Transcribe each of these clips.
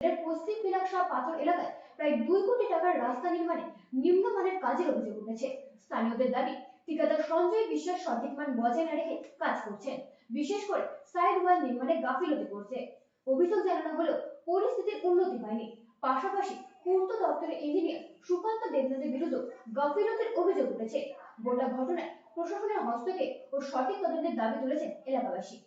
পশ্চিম বিলাসা পাথর এলাকায় প্রায় 2 কোটি টাকার রাস্তা নির্মাণে নিম্নমানের কাজের অভিযোগ উঠেছে। স্থানীয়দের দাবি, ঠিকাদার সঞ্জয় বিশ্বাস সঠিক মান বজায় না রেখে কাজ করছেন, বিশেষ করে সাইড ওয়াল নির্মাণে গাফিলতি করছে। অভিযোগ জানানো হলো পরিস্থিতির উন্নতি হয়নি, পাশাপাশি পূর্ত দপ্তরের ইঞ্জিনিয়ার সুকান্ত দেবনাথের বিরুদ্ধে গাফিলতির অভিযোগ উঠেছে। গোটা ঘটনায় প্রশাসনের হস্তক্ষেপ ও সঠিক তদন্তের দাবি তুলেছেন এলাকাবাসী।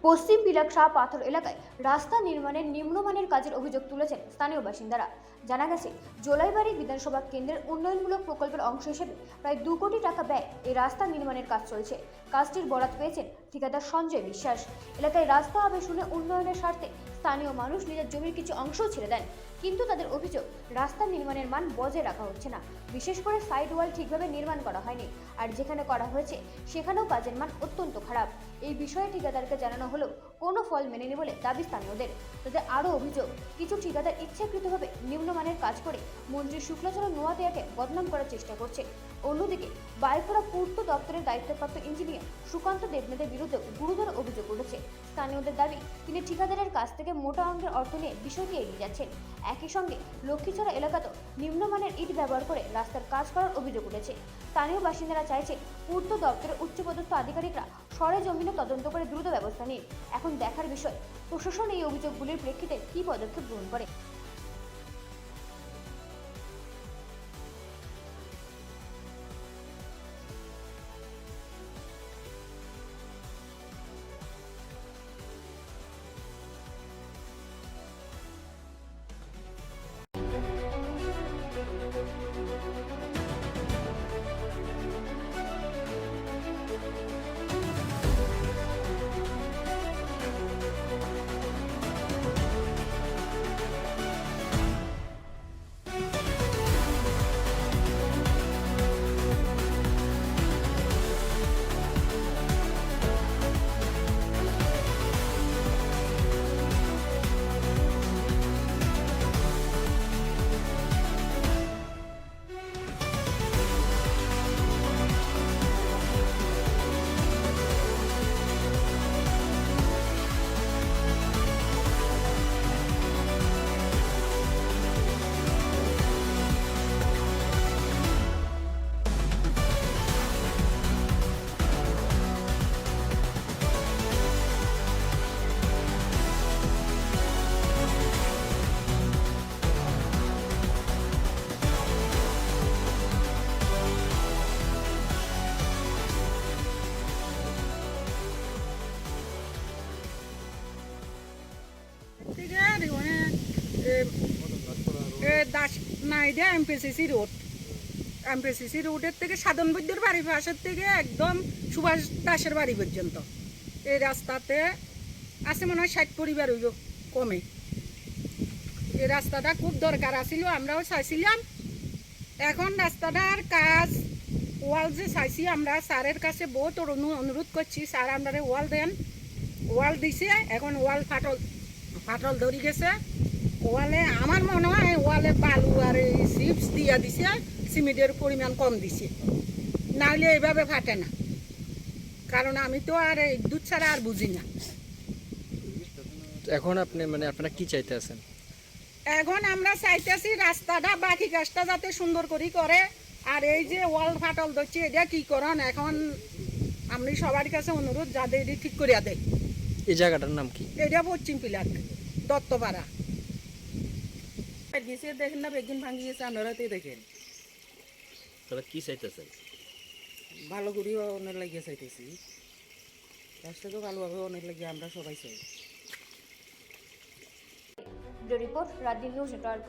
পশ্চিম বিলাসা পাথর এলাকায় রাস্তা নির্মাণের নিম্নমানের কাজের অভিযোগ তুলেছেন স্থানীয় বাসিন্দারা। জানা গেছে, জোলাইবাড়ি বিধানসভা কেন্দ্রের উন্নয়নমূলক প্রকল্পের অংশ হিসেবে প্রায় 2 কোটি টাকা ব্যয় এই রাস্তা নির্মাণের কাজ চলছে। কাজটির বরাত পেয়েছেন ঠিকাদার সঞ্জয় বিশ্বাস। এলাকায় রাস্তা হবে শুনে উন্নয়নের স্বার্থে স্থানীয় মানুষ নিজের জমির কিছু অংশও ছেড়ে দেন, কিন্তু তাদের অভিযোগ রাস্তা নির্মাণের মান বজায় রাখা হচ্ছে না। বিশেষ করে সাইড ওয়াল ঠিকভাবে নির্মাণ করা হয়নি, আর যেখানে করা হয়েছে সেখানেও কাজের মান অত্যন্ত খারাপ। এই বিষয়ে ঠিকাদারকে জানানো হলেও কোনো ফল মেলেনি বলে দাবি স্থানীয়দের। তাদের আরও অভিযোগ, কিছু ঠিকাদার ইচ্ছাকৃতভাবে নিম্নমানের কাজ করে মন্ত্রী শুক্লাচরণ নোয়াতিয়াকে বদনাম করার চেষ্টা করছে। অন্যদিকে বাইখোড়া পূর্ত দপ্তরের দায়িত্বপ্রাপ্ত ইঞ্জিনিয়ার সুকান্ত দেবনাথের বিরুদ্ধে গুরুতর অভিযোগ উঠেছে। স্থানীয়দের দাবি, তিনি ঠিকাদারের কাছ থেকে মোটা অঙ্কের অর্থ নিয়ে বিষয়টি এড়িয়ে যাচ্ছেন। একই সঙ্গে লক্ষ্মীছড়া এলাকাতেও নিম্নমানের ইট ব্যবহার করে রাস্তার কাজ করার অভিযোগ উঠেছে। স্থানীয় বাসিন্দারা চাইছে পূর্ত দপ্তরের উচ্চপদস্থ আধিকারিকরা সরেজমিনে তদন্ত করে দ্রুত ব্যবস্থা নিন। এখন দেখার বিষয়, প্রশাসন এই অভিযোগগুলির প্রেক্ষিতে কী পদক্ষেপ গ্রহণ করে। এমপিসিসি রোড, এমপিসিসি রোডের থেকে সাধন বৈদ্যর বাড়ির পাশের থেকে একদম সুভাষ দাসের বাড়ি পর্যন্ত এই রাস্তাতে আছে মনে হয় 60 পরিবার হইব কমে। এই রাস্তাটা খুব দরকার আছিল, আমরাও চাইছিলাম। এখন রাস্তাটার কাজ ওয়াল যে চাইছি আমরা স্যারের কাছে বহুত অনুরোধ করছি, স্যার আমরা ওয়াল দেন। ওয়াল দিছে, এখন ওয়াল ফাটল ধরে গেছে। ওয়ালে আমার মনে হয় ওয়ালে বালু আর চিপস দিয়া দিছে, সিমেন্টের পরিমাণ কম দিছে, নাহলে এইভাবে ফাটে না। কারণ আমি তো আর দুধ ছাড়া আর বুঝি না। এখন আপনারা কি চাইতে আছেন? এখন আমরা চাইতেছি রাস্তাটা বাকি কাজটা যাতে সুন্দর করে আর এই যে ওয়াল ফাটল ধরছে এটা কি করেন। এখন আমি সবার কাছে অনুরোধ যাতে এটি ঠিক করিয়া দেয়। এই জায়গাটার নাম কি? এটা পশ্চিম পিলাক দত্তপাড়া। দেখেন না বেগিন ভাঙি গেছে, আপনারাতে দেখেন। তাহলে কি চাইতেছেন? ভালো করি অনেক লাগিয়ে চাইতেছি, রাস্তাকে ভালোভাবে অনেক লাগিয়ে আমরা সবাই চাই। Report, Rajdeep news network.